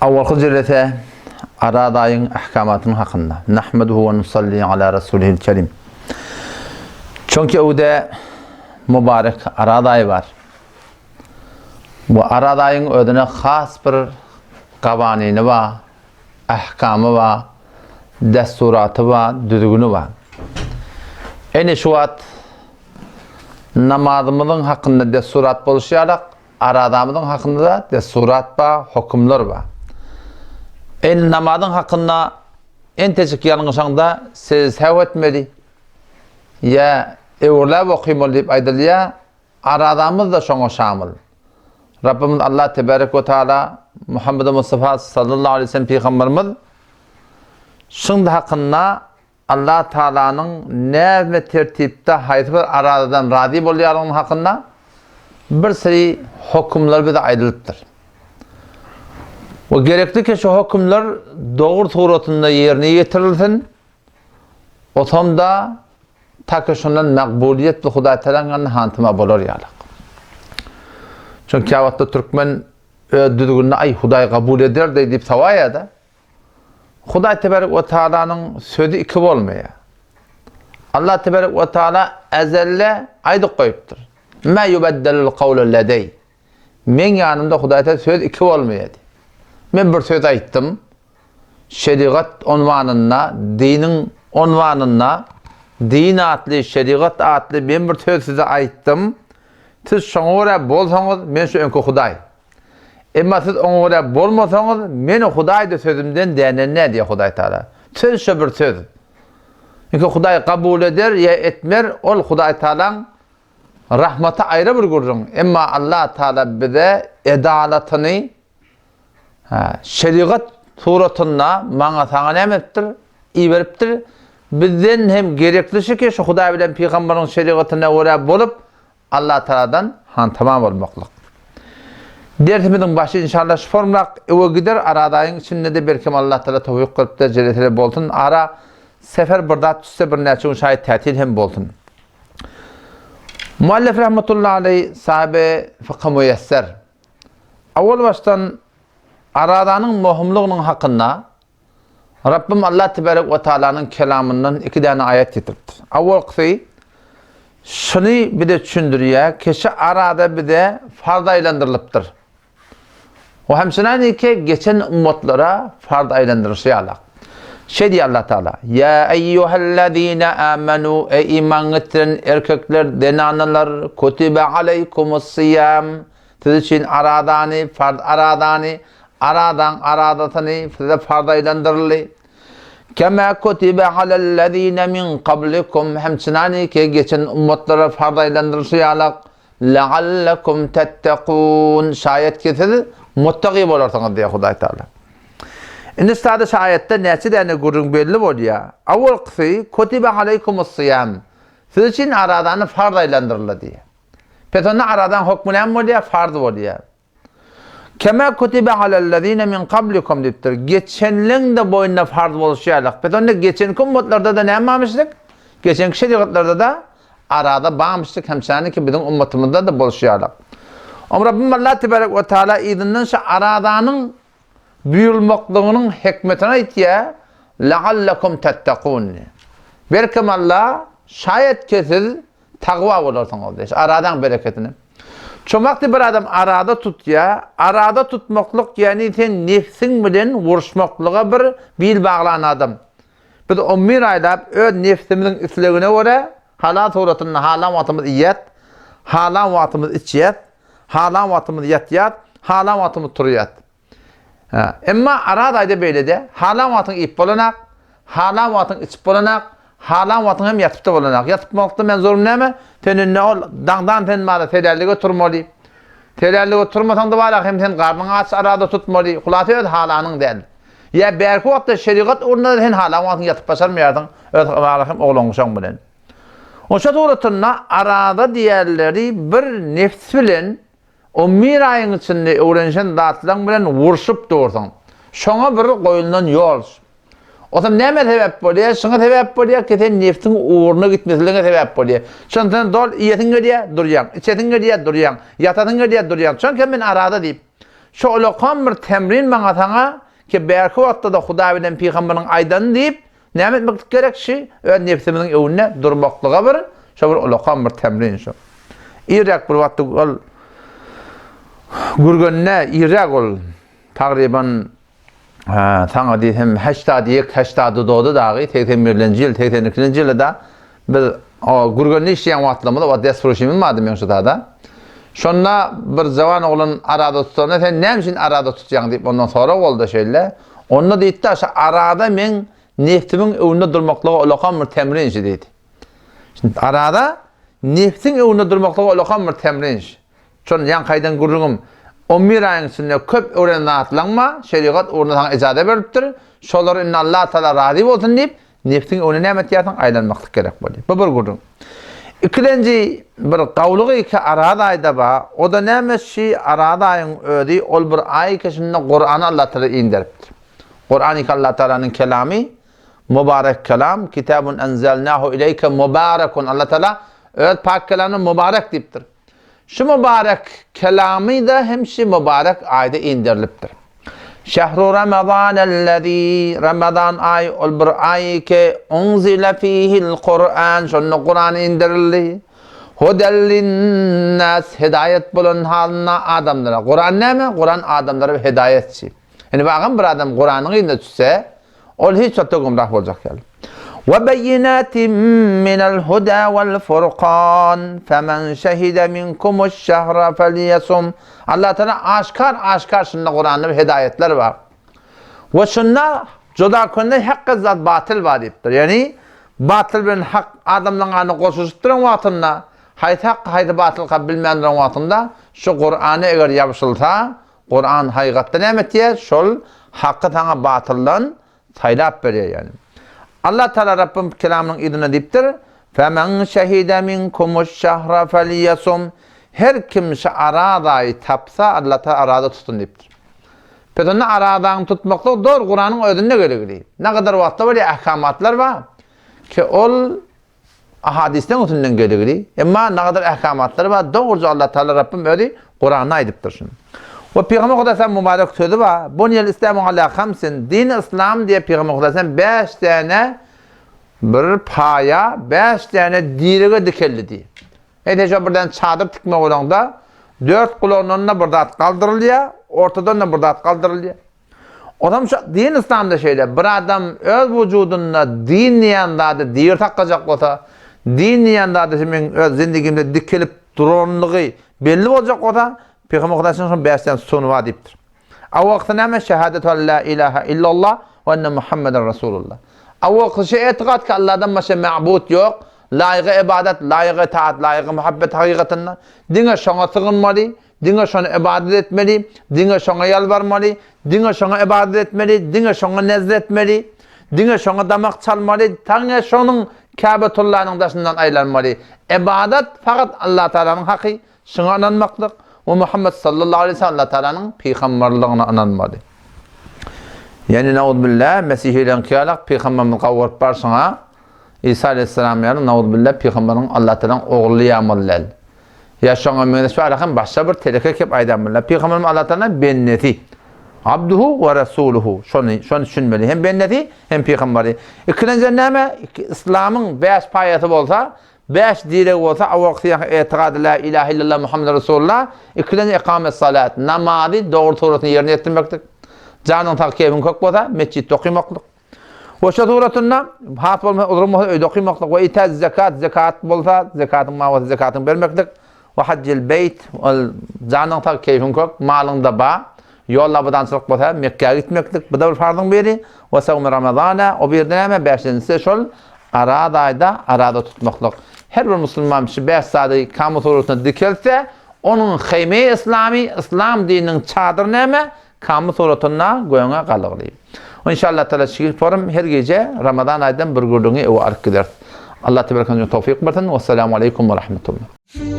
Awwalki jirete aradayın ahkamatının hakkında. Nahmeduhu ve nusalli ala Resulihil kerim. Çünkü öde mübarek araday var. Bu aradayın ödüne khas bir kavanini var, ahkamı var, desturatı var, düzgünü var. Eni şu at namazımızın hakkında desturat buluşarak aradamızın hakkında da desturat var, hükümler var. En namazın hakkında en teşik yanılışanda siz hev etmeli ya evurlar okuymalı deyip aydılı ya aradamız da şuna şamil. Rabbimiz Allah Tebarek ve Teala Muhammed Mustafa sallallahu aleyhi ve sellem Peygamberimiz şimdi hakkında Allah Teala'nın ne ve tertipte hayatı bir aradadan razı oluyorlar hakkında bir sürü hükümler bize ayrılıptır. O gerekli ki şu hükümler doğru suretinde yerine getirilsin. O tam da ta ki şundan makbuliyet ve Huday Teala'nın hantıma bulur yalak. Çünkü kâvatta Türkmen düzgününe ay Huday kabul eder deyip savaya da Huday Tebarek ve Teala'nın sözü iki olmaya. Allah Tebarek ve Teala ezelle aydık koyuptur. Ma yubeddelul kavlu ledey. Men yanımda Huday Teala söz iki olmaya. Ben bir söz ayttım. Şeriat unvanına, dinin unvanına, din adlı, şeriat adlı ben bir söz size ayttım. Siz şoňra bolsaňyz, men şu öňkü Hudaý. Emma siz oňra bolmasaňyz, men Hudaýdy sözümden dänen ne diýe Hudaý Taala. Söz şu bir söz. Çünkü Hudaý kabul eder ya etmer, ol Hudaý Taalaň rahmata aýra bir gurrun. Emma Allah Taala bize edalatyny şeriat suratında maňa saňa nämetdir, iberipdir. Bizden hem gereklisi ki şu Hudaý bilen Peýgamberiň şeriatyna öra bolup Allah Teala'dan tamam olmaklık. Dersimizin başı inşallah şu formlak eve gider aradayın içinde de belki Allah Teala tevfik kılıp da ceretleri bolsun. Ara sefer burada tüsse bir neçe şahit tatil hem bolsun. Muallif rahmetullahi aleyh sahabe fıkh müyesser. Awal baştan aradanın muhimliğinin hakkında Rabbim Allah Tebarek ve Teala'nın kelamından iki tane ayet getirdi. Awal kısı şunu bir de düşündürüyor, kişi arada bir de farz aylandırılıptır. O hemşinani ki geçen ummatlara farz aylandırışı alak. Şey diyor Allah Teala, ya eyyühellezine amenu ey iman getiren erkekler, denanalar, kutibe aleykumus-siyam, siz için aradani, farz aradani, aradatani, size farz aylandırılı. Kema kutibe alellezine min qablikum hemçinani ki geçen ummatlara farz aylandırışı alak leallekum tettekûn şayet ki siz muttaqi bolarsanız diye Hudaý Taala. Indi sadece şayette näçe däne gurrun belli bolýar. Awal kysy kutibe aleykumus-siyam. Siz için aradany farz aylandyryldy diye. Petonna aradan hukmu näme bolýar? Farz bolýar. Kema kutibe alellezine min qablikum diptir. Geçenlerin de boyunda farz boluşýarlyk. Petonna geçenki ummatlarda da näme bolmuşdyk? Geçenki şeriatlarda da arada bağmıştık hemşani ki bizim ummatımızda da boluşýarlyk. Rabbim Allah Tebarek ve Teala izinden şu aradanın büyülmekliğinin hikmetine aýtýar. Leallekum tettekûn. Belki Allah şayet ki siz takva bolarsaňyz. Aradan bereketini. Çomakta bir adam arada tutya, arada tutmaklık yani sen nefsin bilen vuruşmaklığa bir bil bağlanan adam. Biz ummir aylap öz nefsimizin islegine göre hala suratında hala vatımız iyet, hala vatımız içiyet, hala vatımız yatyat, hala vatımız turiyat. Emma aradayda böyle de hala vatın ip bolanak, hala vatın içip bolanak, hala vatın hem yatıp da bolanak. Yatıpmakta men zorum näme? Senin ne ol? Dağdan sen mala telerlige oturmalı. Telerlige oturmasan da var hem sen karnını aç arada tutmalı. Hulası öz halanın değil. Ya belki vakti şeriat orada sen hala vatın yatıp başarmıyordun. Öz hem oğlanmışan bilen. O şaturatına arada diğerleri bir nefs bilen o mirayın içinde öğrenişen dağıtılan bilen vuruşup doğursan. Şona bir koyundan yol. O zaman näme sebep bolýar? Şoňa sebep bolýar ki sen nefsin uğruna gitmesine sebep bolýar. Şoň sen dol ýetiňe diýe durýan, içetiňe diýe durýan, ýatatyňe diýe durýan. Çünki men arada diýip Şu ulakan bir temrin bana sana ki belki vakti da Huda bilen Peygamberin aydanı deyip ne etmek gerek şey ön nefsimizin önüne durmaklığa bir şu bir ulakan bir temrin şu. İrak bir vakti ol gurgunne İrak ol takriben sana diyeyim 80 doğdu dağı 81. yıl 82. yılda bir gurgunne işleyen vaktlamada o ders projemiz vardı men şu da. Şonna bir zaman oğlun arada tuttuğunda sen ne için arada tutacaksın deyip ondan sonra oldu şöyle. Onunla deyip de arada men neftimin önünde durmaklığa olakan bir temrin işi deydi. Şimdi arada neftin önünde durmaklığa olakan bir temrin işi. Şunu yan kaydan gurrugum 11 ayın içinde köp öğrenen atlanma, şeriat uğruna sana icade veriptir. Şoları inna Allah Teala razı olsun deyip neftin önüne emetiyatın aylanmaklık gerek böyle. Bu bir gurrugum. İkinci bir kavluğu iki arada ayda ba, o da neymiş şey arada ayın ödü, ol bir ay kesinlikle Kur'an'ı Allah Teala indiriptir. Kur'an-ı Allah Teala'nın kelamı, mübarek kelam, kitabun enzelnahu ileyke mübarekun, Allah Teala öd pak kelamı mübarek deyiptir. Şu mübarek kelamı da hem şu mübarek ayda indiriliptir. Şehru Ramazanellezî Ramazan ay ol bir ay ki unzile fîhil Kur'an şunu Kur'an indirildi. Hudellin-nâs hidayet bulun halına adamlara. Kur'an ne mi? Kur'an adamlara bir hidayetçi. Yani bakın bir adam Kur'an'ı indi tutsa ol hiç çatı gumrah olacak yani. Ve beyinatin minel huda vel furqan femen şehide minkumuş şehra feliyesum. Allah Teala aşkar şunda Kur'an'da bir hidayetler var. Ve şunda joda konuda hakkı zat batıl var deyiptir. Yani batıl ben hak adamdan anı koşuşturan vaktında haydi batıl bilmeyenlerin vaktında şu Kur'an'ı eğer yapışılsa Kur'an hakikaten emetiye şol hakkı sana batıldan saylap veriyor yani. Allah Teala Rabbim kelamının idine deyiptir. Femen şehide minkumuş şehra feliyesum. Her kimse aradayı tapsa Allah Teala arada tutun deyiptir. Peki onu aradan tutmakta doğru Kur'an'ın ödünde göre. Ne kadar vakti var ya ahkamatlar var. Ki ol hadisten ötünden göre. Ama ne kadar ahkamatlar var doğruca Allah Teala Rabbim ödü Kur'an'a aydıptır şunu. Ve Peygamber Kudas'ın mübarek sözü var. Bunyel İslam'ın ala hamsin. Din İslam diye Peygamber Kudas'ın 5 tane bir paya, 5 tane direge dikelli diye. Edece buradan çadır tıkma olanda 4 kulağının da burada kaldırılıyor, ortadan da burada kaldırılıyor. Adam şu din İslam'da şeyle bir adam öz vücudunda dinleyen da diğer takacak olsa, dinleyen da senin öz zindagimde dikilip duranlığı belli olacak olsa Peygamber Kudas'ın 5 tane sonu var deyiptir. O vakti neyme şehadetu la ilahe illallah ve enne Muhammeden Resulullah. O vakti şey etikat ki Allah'dan başka ma'bud yok. Layığı ibadet, layığı itaat, layığı muhabbet hakikatinden. Dine şuna sığınmalı, dine şuna ibadet etmeli, dine şuna yalvarmalı, dine şuna ibadet etmeli, dine şuna nezd etmeli, dine şuna damak çalmalı, Tanrı şunun Kâbetullah'ın daşından aylanmalı. İbadet fakat Allah Teala'nın hakkı, şuna ananmaklık. Ve Muhammed sallallahu aleyhi ve sellem Allah Teala'nın peygamberliğine ananmalı. Yani naudbillah Mesih'den kıyalak peygamberimiz kavurp barsana İsa aleyhisselam yani naudbillah peygamberin Allah Teala'nın oğlu yamallar. Yaşanan mühendisler alakan başka bir teleke kep aydanmırlar. Peygamberimiz Allah Teala'nın benneti. Abduhu ve Resuluhu. Şunu düşünmeli. Hem benneti hem peygamberi. İkinci neme İslam'ın 5 payatı olsa 5 direk olsa o vakti etiqad la ilahe illallah Muhammed Resulullah ikinci ikamet salat namazı doğru suretini yerine getirmektir. Canın takibin kök olsa mescitte okumaklık. Ve şuratında hat olma durumu öyle okumaklık ve itaz zekat olsa zekatın mağazı zekatın vermeklik. Ve haccil beyt canın takibin kök malında ba yolla budan çıkıp olsa Mekke'ye gitmeklik. Bu da bir farzın biri. Ve savun Ramazan'a o bir döneme 5'incisi şol arada tutmaklık. Her bir Müslüman şu 5 saati kamu surutuna dikilse onun heyme İslam dininin çadır neme kamu surutuna goyuna kalır. İnşallah Teala şükür forum her gece Ramazan ayından bir gördüğünü ev ark gider. Allah tebarakallahu'ya tevfik versin. Vesselamu aleyküm ve rahmetullah.